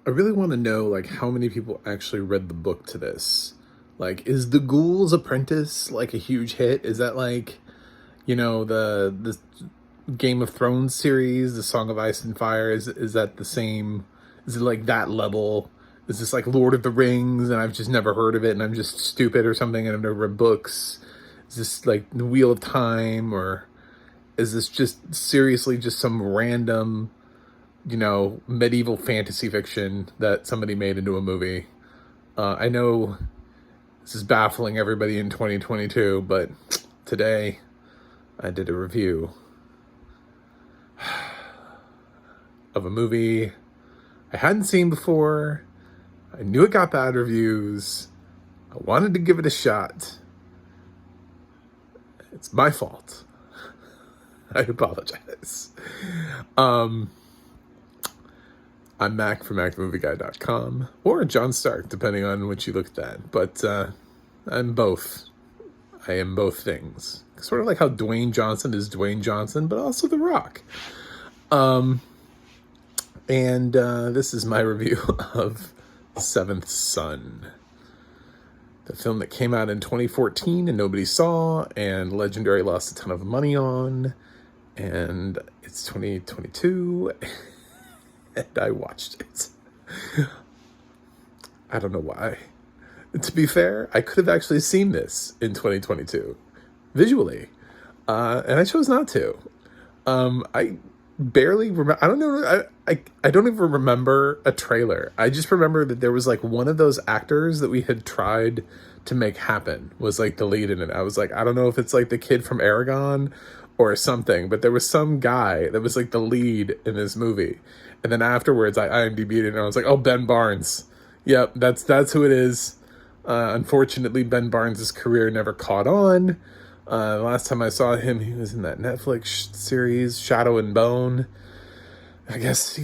I really want to know like how many people actually read the book to this. Like, is The Ghoul's Apprentice like a huge hit? Is that like, the Game of Thrones series, the Song of Ice and Fire? Is that the same? Is it like that level? Is this like Lord of the Rings and I've just never heard of it and I'm just stupid or something and I've never read books? Is this like the Wheel of Time, or is this just seriously just some random, medieval fantasy fiction that somebody made into a movie? I know this is baffling everybody in 2022, but today I did a review of a movie I hadn't seen before. I knew it got bad reviews. I wanted to give it a shot. It's my fault. I apologize. I'm Mac from movieguy.com, or John Stark, depending on what you looked at. But I'm both. I am both things. Sort of like how Dwayne Johnson is Dwayne Johnson, but also The Rock. And this is my review of Seventh Son, the film that came out in 2014 and nobody saw, and Legendary lost a ton of money on, and it's 2022, and I watched it. I don't know why. To be fair, I could have actually seen this in 2022, visually, and I chose not to. I barely remember. I don't know. I don't even remember a trailer. I just remember that there was like one of those actors that we had tried to make happen was like the lead in it. I was like, I don't know if it's like the kid from Aragon or something, but there was some guy that was like the lead in this movie. And then afterwards, I IMDb'd it and I was like, oh, Ben Barnes. Yep, that's who it is. Unfortunately, Ben Barnes' career never caught on. Last time I saw him, he was in that Netflix series, Shadow and Bone. I guess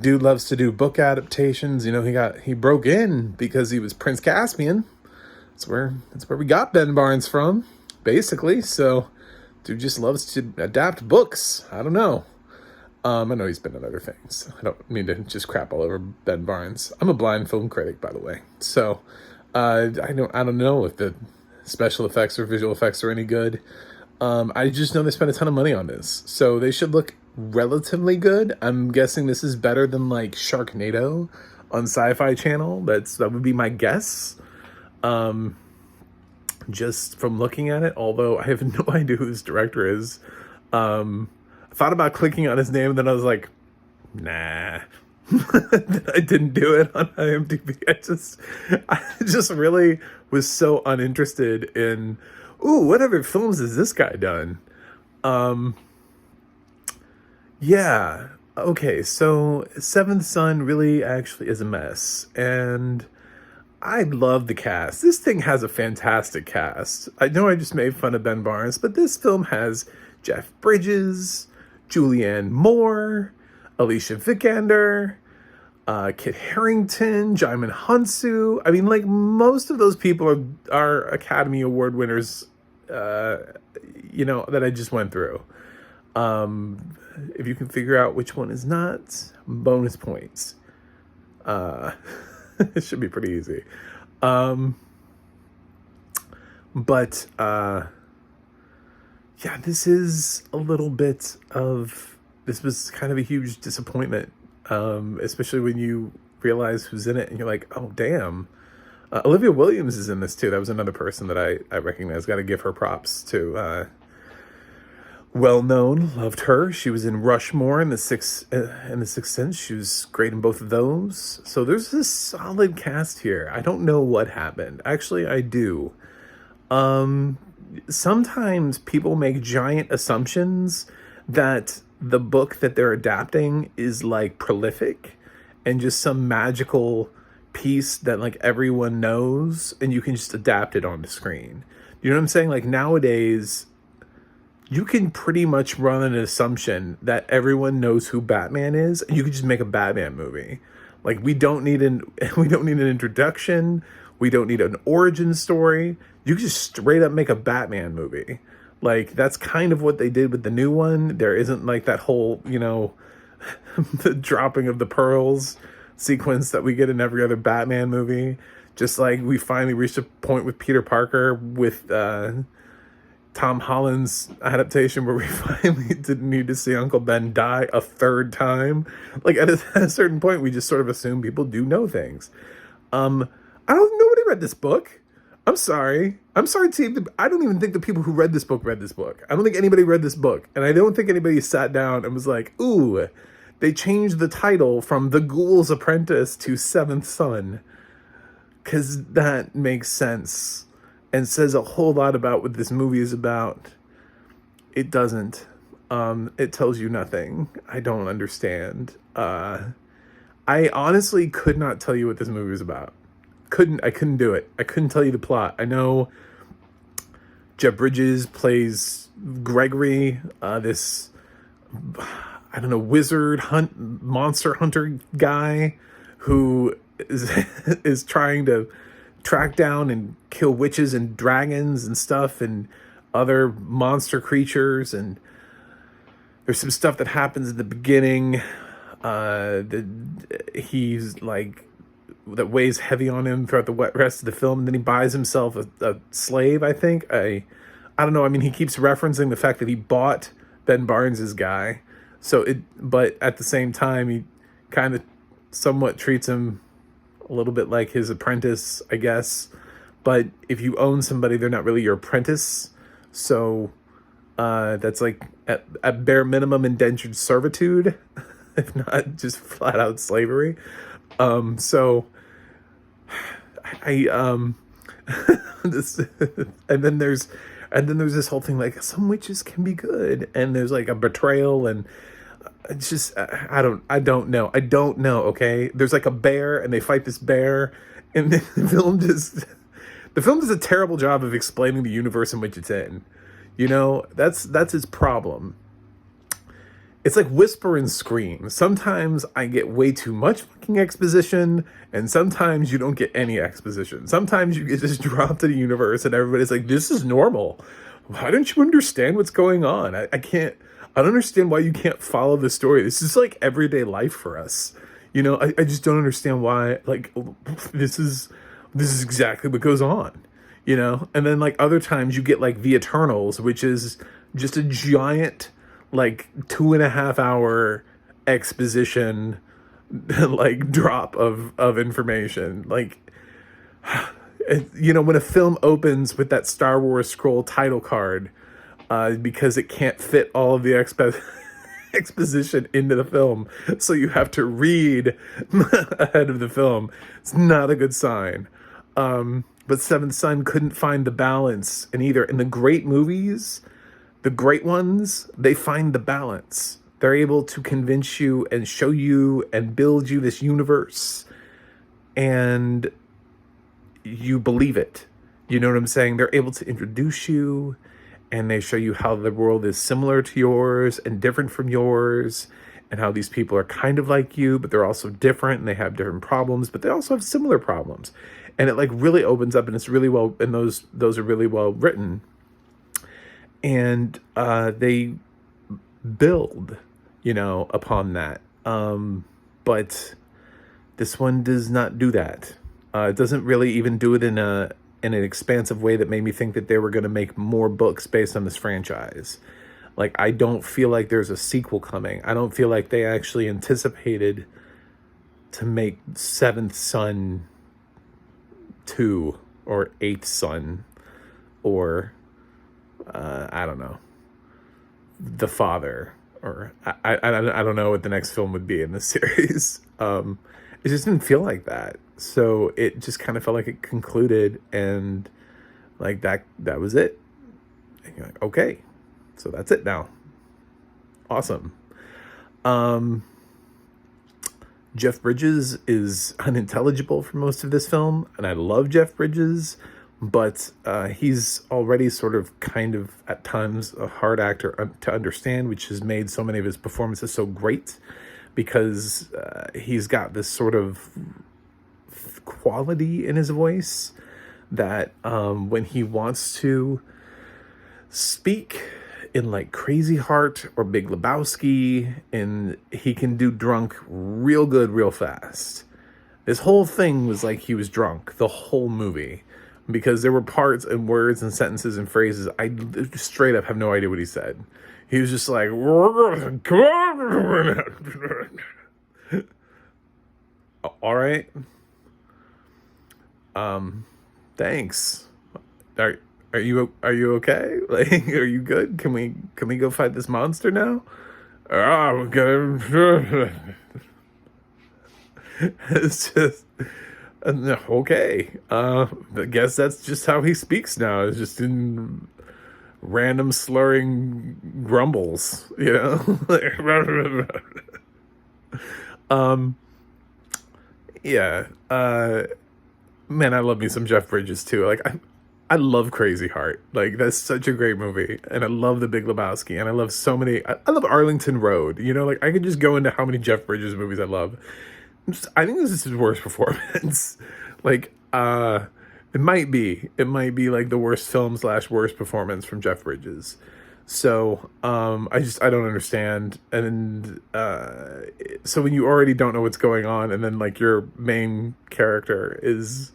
dude loves to do book adaptations. He broke in because he was Prince Caspian. That's where we got Ben Barnes from, basically. So, dude just loves to adapt books. I don't know. I know he's been in other things. I don't mean to just crap all over Ben Barnes. I'm a blind film critic, by the way. So, I don't know if the special effects or visual effects are any good. I just know they spent a ton of money on this, so they should look relatively good. I'm guessing this is better than like Sharknado on Sci-Fi Channel. That would be my guess. Just from looking at it, although I have no idea who this director is. I thought about clicking on his name, and then I was like, nah. I didn't do it on IMDb. I just really was so uninterested in, what other films has this guy done? Yeah. Okay, so Seventh Son really actually is a mess. And I love the cast. This thing has a fantastic cast. I know I just made fun of Ben Barnes, but this film has Jeff Bridges, Julianne Moore, Alicia Vikander, Kit Harington, Jaimin Hansu. I mean, like, most of those people are Academy Award winners, that I just went through. If you can figure out which one is not, bonus points. It should be pretty easy. But this is a little bit of, this was kind of a huge disappointment, especially when you realize who's in it and you're like, oh, damn. Olivia Williams is in this too. That was another person that I recognize. Got to give her props to. Well known, loved her. She was in Rushmore and The Sixth Sense. She was great in both of those. So there's this solid cast here. I don't know what happened. Actually, I do. Sometimes people make giant assumptions that the book that they're adapting is like prolific and just some magical piece that like everyone knows and you can just adapt it onto screen. You know what I'm saying? Like nowadays, you can pretty much run an assumption that everyone knows who Batman is, and you can just make a Batman movie. Like we don't need an introduction. We don't need an origin story. You can just straight up make a Batman movie. Like that's kind of what they did with the new one. There isn't like that whole, the dropping of the pearls. sequence that we get in every other Batman movie. Just like we finally reached a point with Peter Parker with Tom Holland's adaptation where we finally didn't need to see Uncle Ben die a third time. Like at a certain point, we just sort of assume people do know things. I don't. Nobody read this book. I'm sorry. I'm sorry, team. I don't even think the people who read this book read this book. I don't think anybody read this book, and I don't think anybody sat down and was like, "Ooh, they changed the title from The Ghoul's Apprentice to Seventh Son," because that makes sense and says a whole lot about what this movie is about. It doesn't. It tells you nothing. I don't understand. I honestly could not tell you what this movie was about. I couldn't do it. I couldn't tell you the plot. I know Jeff Bridges plays Gregory, this, I don't know, monster hunter guy who is trying to track down and kill witches and dragons and stuff and other monster creatures. And there's some stuff that happens at the beginning he's like that weighs heavy on him throughout the rest of the film. And then he buys himself a slave, I think. I don't know. I mean, he keeps referencing the fact that he bought Ben Barnes's guy. But at the same time, he kind of somewhat treats him a little bit like his apprentice, I guess. But if you own somebody, they're not really your apprentice. So that's like at bare minimum indentured servitude, if not just flat out slavery. So this, and then there's this whole thing like some witches can be good, and there's like a betrayal, and it's just I don't know. Okay, there's like a bear, and they fight this bear, and the film does a terrible job of explaining the universe in which it's in. You know, that's its problem. It's like whisper and scream. Sometimes I get way too much fucking exposition, and sometimes you don't get any exposition. Sometimes you get just dropped in the universe, and everybody's like, "This is normal. Why don't you understand what's going on?" I don't understand why you can't follow the story. This is like everyday life for us. You know, I just don't understand why. Like, this is exactly what goes on. You know, and then like other times you get like The Eternals, which is just a giant, like 2.5 hour exposition, like drop of information. Like, you know, when a film opens with that Star Wars scroll title card, because it can't fit all of the exposition into the film, so you have to read ahead of the film. It's not a good sign. But Seventh Son couldn't find the balance in either. In the great movies, the great ones, they find the balance. They're able to convince you and show you and build you this universe, and you believe it. You know what I'm saying? They're able to introduce you, and they show you how the world is similar to yours and different from yours, and how these people are kind of like you, but they're also different, and they have different problems, but they also have similar problems. And it like really opens up, and it's really well, and those are really well written. And they build, you know, upon that. But this one does not do that. It doesn't really even do it in an expansive way that made me think that they were going to make more books based on this franchise. Like, I don't feel like there's a sequel coming. I don't feel like they actually anticipated to make Seventh Son 2 or Eighth Son, or I don't know, The Father, or I don't know what the next film would be in this series. It just didn't feel like that. So it just kind of felt like it concluded, and like that was it. And you're like, okay, so that's it now. Awesome. Jeff Bridges is unintelligible for most of this film, and I love Jeff Bridges, but he's already sort of kind of at times a hard actor to understand, which has made so many of his performances so great, because he's got this sort of quality in his voice that when he wants to speak in like Crazy Heart or Big Lebowski, and he can do drunk real good real fast. His whole thing was like he was drunk the whole movie, because there were parts and words and sentences and phrases I straight up have no idea what he said. He was just like, come on. All right. Thanks. Are are you okay? Like, are you good? Can we go fight this monster now? Ah, okay. It's just okay. I guess that's just how he speaks now. It's just in random slurring grumbles, you know. Yeah. Man, I love me some Jeff Bridges too. Like I love Crazy Heart. Like that's such a great movie, and I love The Big Lebowski, and I love so many. I love Arlington Road. You know, like I could just go into how many Jeff Bridges movies I love. I think this is his worst performance. Like, it might be like the worst film / worst performance from Jeff Bridges. So, I don't understand. And, so when you already don't know what's going on, and then like your main character is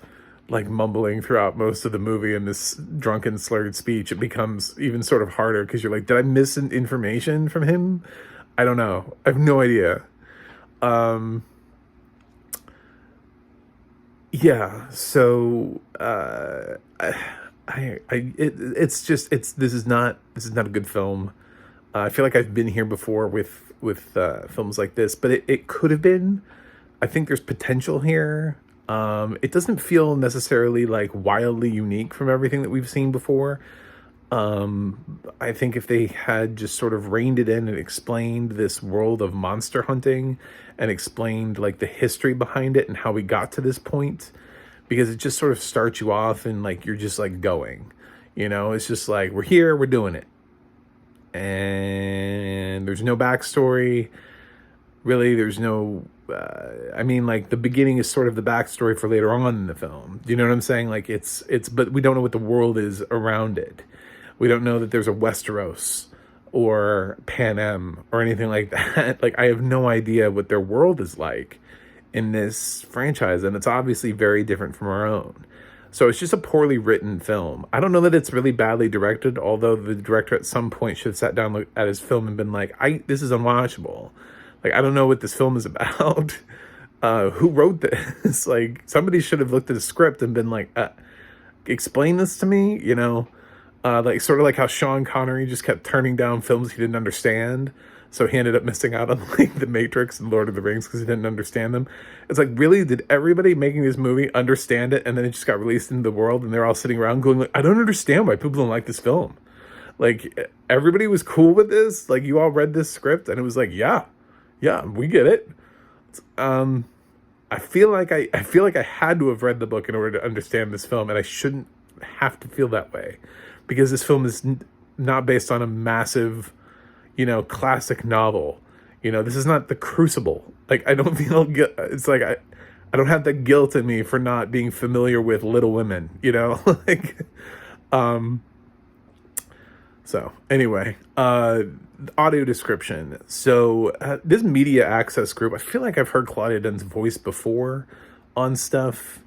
like mumbling throughout most of the movie in this drunken slurred speech, it becomes even sort of harder, because you're like, did I miss an information from him? I don't know. I have no idea. Yeah, so it's this is not a good film. I feel like I've been here before with films like this, but it could have been. I think there's potential here. It doesn't feel necessarily like wildly unique from everything that we've seen before. I think if they had just sort of reined it in and explained this world of monster hunting, and explained like the history behind it and how we got to this point, because it just sort of starts you off and like you're just like going, it's just like, we're here, we're doing it, and there's no backstory really. There's no I mean, like the beginning is sort of the backstory for later on in the film. Do you know what I'm saying? Like it's but we don't know what the world is around it. We don't know that there's a Westeros or Panem or anything like that. Like I have no idea what their world is like in this franchise, and it's obviously very different from our own. So it's just a poorly written film. I don't know that it's really badly directed, although the director at some point should have sat down at his film and been like, this is unwatchable. Like, I don't know what this film is about. Who wrote this? Like, somebody should have looked at the script and been like, explain this to me, like sort of like how Sean Connery just kept turning down films he didn't understand. So he ended up missing out on like The Matrix and Lord of the Rings because he didn't understand them. It's like, really, did everybody making this movie understand it? And then it just got released into the world, and they're all sitting around going like, I don't understand why people don't like this film. Like, everybody was cool with this. Like, you all read this script and it was like, yeah, we get it. I feel like I had to have read the book in order to understand this film, and I shouldn't have to feel that way, because this film is not based on a massive, classic novel. This is not The Crucible. Like, I don't feel it's like I don't have that guilt in me for not being familiar with Little Women, like, so anyway, audio description. So this media access group, I feel like I've heard Claudia Dunn's voice before on stuff.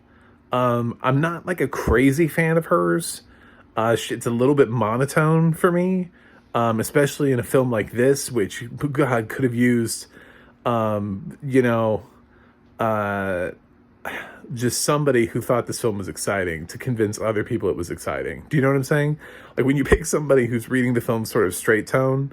I'm not like a crazy fan of hers. It's a little bit monotone for me, especially in a film like this, which, God, could have used, just somebody who thought this film was exciting to convince other people it was exciting. Do you know what I'm saying? Like, when you pick somebody who's reading the film sort of straight tone,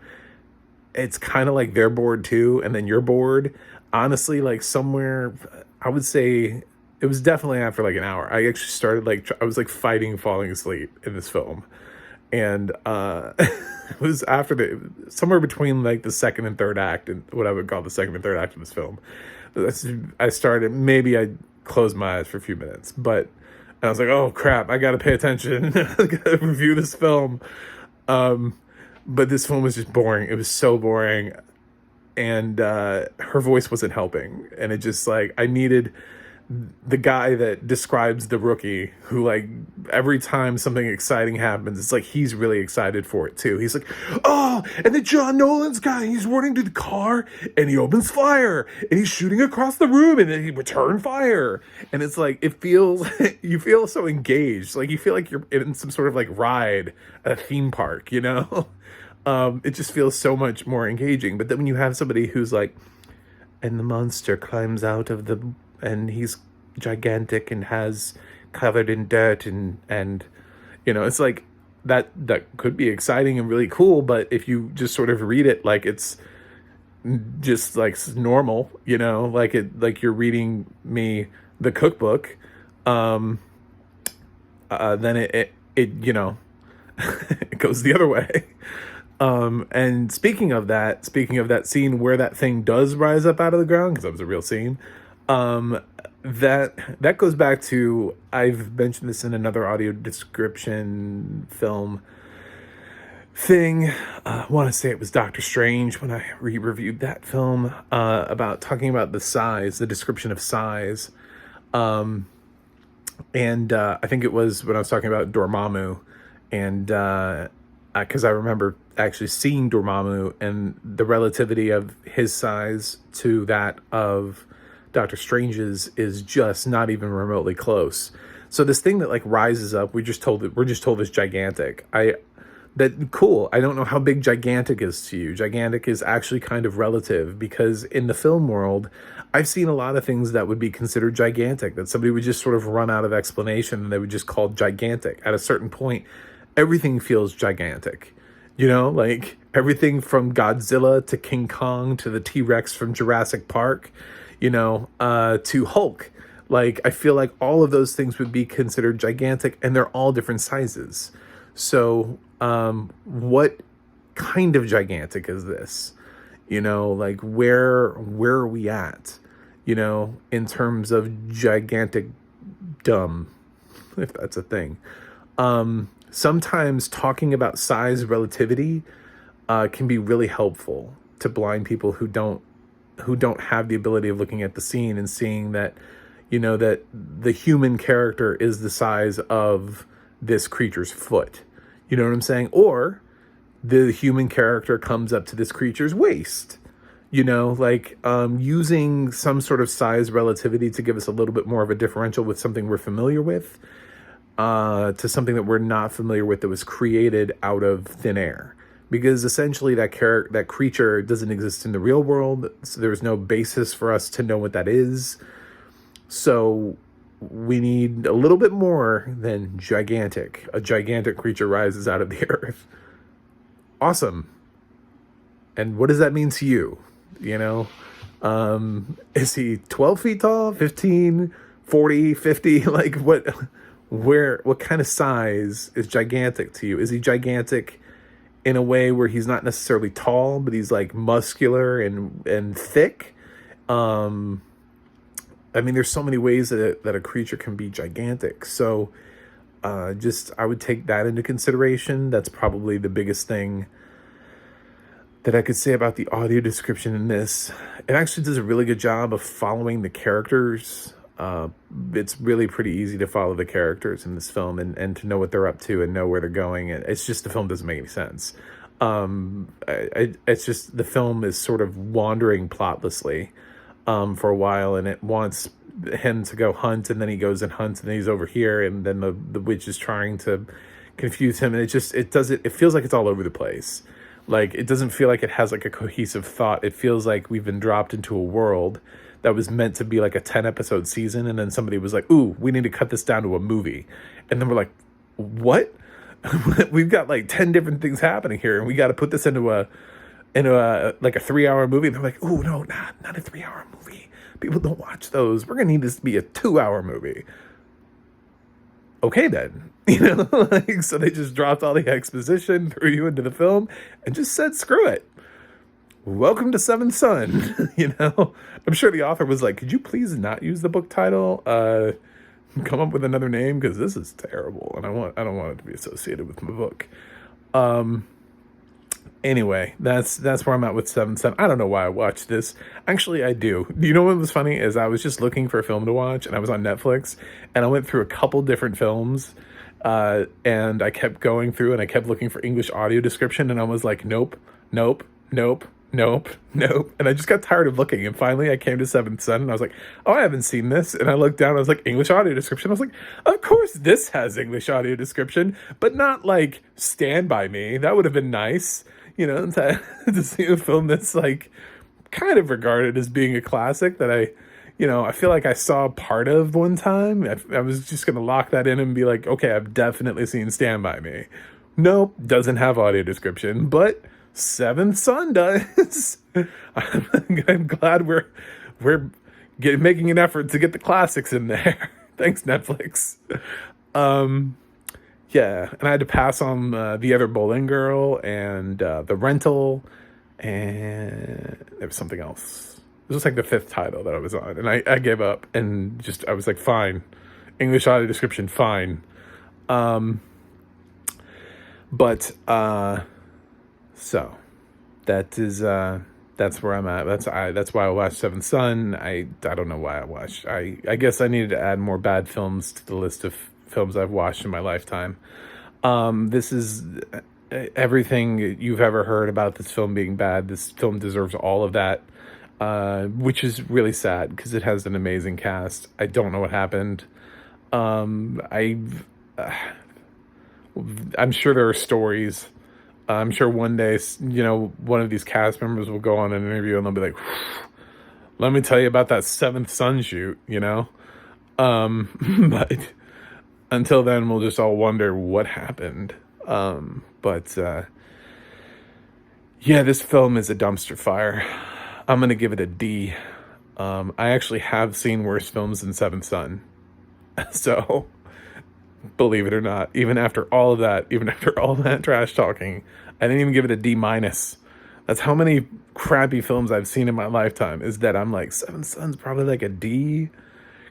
it's kind of like they're bored too, and then you're bored. Honestly, like somewhere, I would say it was definitely after like an hour. I actually started I was like fighting falling asleep in this film. And it was after somewhere between like the second and third act, and what I would call the second and third act of this film. I closed my eyes for a few minutes, but I was like, oh crap, I gotta pay attention. I gotta review this film. But this film was just boring. It was so boring. And her voice wasn't helping. And it just like, I needed the guy that describes the rookie who, like, every time something exciting happens, it's like he's really excited for it too. He's like, oh, and then John Nolan's guy, he's running to the car and he opens fire and he's shooting across the room and then he returned fire. And it's like, it feels, you feel so engaged. Like you feel like you're in some sort of like ride at a theme park, you know? It just feels so much more engaging. But then when you have somebody who's like, and the monster climbs out of the, and he's gigantic and has covered in dirt and you know, it's like that could be exciting and really cool, but if you just sort of read it like it's just like normal, you know, like you're reading me the cookbook, then it you know, it goes the other way. And speaking of that scene where that thing does rise up out of the ground, because that was a real scene, that goes back to, I've mentioned this in another audio description film thing. I want to say it was Doctor Strange when I reviewed that film, about talking about the size, the description of size. And I think it was when I was talking about Dormammu, and because I remember actually seeing Dormammu and the relativity of his size to that of Doctor Strange's is just not even remotely close. So this thing that like rises up, we're just told is gigantic. Cool. I don't know how big gigantic is to you. Gigantic is actually kind of relative, because in the film world, I've seen a lot of things that would be considered gigantic, that somebody would just sort of run out of explanation and they would just call gigantic. At a certain point, everything feels gigantic. You know, like everything from Godzilla to King Kong to the T-Rex from Jurassic Park, you know, to Hulk. Like, I feel like all of those things would be considered gigantic, and they're all different sizes. So, what kind of gigantic is this? You know, like where are we at? You know, in terms of gigantic dumb, if that's a thing. Sometimes talking about size relativity can be really helpful to blind people who don't have the ability of looking at the scene and seeing that, you know, that the human character is the size of this creature's foot. You know what I'm saying? Or the human character comes up to this creature's waist. You know, like using some sort of size relativity to give us a little bit more of a differential with something we're familiar with, to something that we're not familiar with that was created out of thin air. Because essentially that creature doesn't exist in the real world, so there's no basis for us to know what that is. So we need a little bit more than gigantic. A gigantic creature rises out of the earth. Awesome. And what does that mean to you? You know, is he 12 feet tall, 15, 40, 50? Like what kind of size is gigantic to you? Is he gigantic in a way where he's not necessarily tall, but he's like muscular and thick? I mean, there's so many ways that a creature can be gigantic. So I would take that into consideration. That's probably the biggest thing that I could say about the audio description in this. It actually does a really good job of following the characters. It's really pretty easy to follow the characters in this film and to know what they're up to and know where they're going. It's just the film doesn't make any sense. It's just the film is sort of wandering plotlessly for a while, and it wants him to go hunt, and then he goes and hunts, and then he's over here, and then the witch is trying to confuse him, and it feels like it's all over the place. Like, it doesn't feel like it has like a cohesive thought. It feels like we've been dropped into a world that was meant to be like a 10-episode season, and then somebody was like, ooh, we need to cut this down to a movie. And then we're like, what? We've got like 10 different things happening here, and we got to put this into a like a 3-hour movie. And they're like, oh, no, not a 3-hour movie. People don't watch those. We're going to need this to be a 2-hour movie. Okay, then. You know, like, so they just dropped all the exposition, threw you into the film, and just said, screw it. Welcome to Seventh Son. You know, I'm sure the author was like, could you please not use the book title? Come up with another name, because this is terrible, and I don't want it to be associated with my book. Anyway, that's where I'm at with Seventh Son. I don't know why I watched this. Actually, I do. You know what was funny is I was just looking for a film to watch, and I was on Netflix, and I went through a couple different films, and I kept going through, and I kept looking for English audio description, and I was like, nope, nope, nope, nope, nope. And I just got tired of looking, and finally I came to Seventh Son, and I was like, oh, I haven't seen this. And I looked down, I was like, English audio description. I was like, of course this has English audio description, but not like Stand By Me. That would have been nice. To see a film that's like kind of regarded as being a classic that I feel like I saw part of one time. I was just going to lock that in and be like, okay, I've definitely seen Stand By Me. Nope, doesn't have audio description, but Seventh Son does. I'm glad we're making an effort to get the classics in there. Thanks, Netflix. Yeah, and I had to pass on The Other Bowling Girl and The Rental, and there was something else. It was like the fifth title that I was on, and I gave up, and I was like, fine. English audio description, fine. So that's where I'm at. That's why I watched Seventh Son. I don't know why I watched. I guess I needed to add more bad films to the list of films I've watched in my lifetime. This is everything you've ever heard about this film being bad. This film deserves all of that, which is really sad because it has an amazing cast. I don't know what happened. I'm sure there are stories. I'm sure one day, one of these cast members will go on an interview and they'll be like, let me tell you about that Seventh Son shoot, but until then, we'll just all wonder what happened. Yeah, this film is a dumpster fire. I'm going to give it a D. I actually have seen worse films than Seventh Son. So, believe it or not, even after all that trash talking, I didn't even give it a D minus. That's how many crappy films I've seen in my lifetime, is that I'm like, Seventh Son's probably like a D,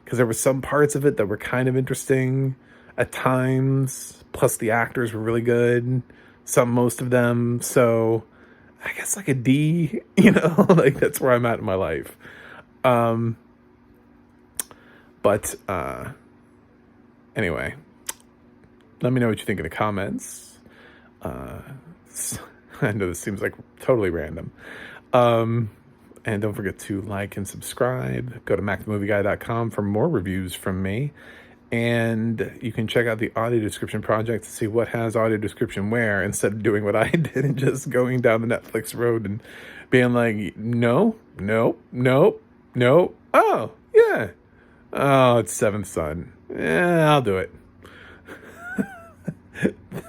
because there were some parts of it that were kind of interesting at times, plus the actors were really good, most of them, so I guess like a D, like that's where I'm at in my life. Anyway, let me know what you think in the comments. I know this seems like totally random. And don't forget to like and subscribe. Go to macthemovieguy.com for more reviews from me. And you can check out the audio description project to see what has audio description where, instead of doing what I did and just going down the Netflix road and being like, no. Oh, yeah. Oh, it's Seventh Son. Yeah, I'll do it.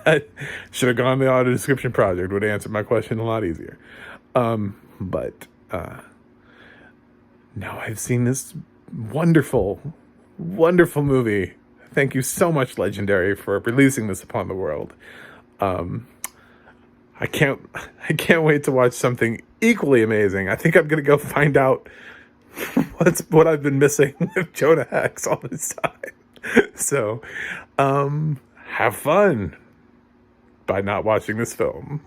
I should have gone the audio description project. Would have answered my question a lot easier. Now I've seen this wonderful movie. Thank you so much, Legendary, for releasing this upon the world. I can't wait to watch something equally amazing. I think I'm gonna go find out what I've been missing with Jonah Hex all this time. So, have fun by not watching this film.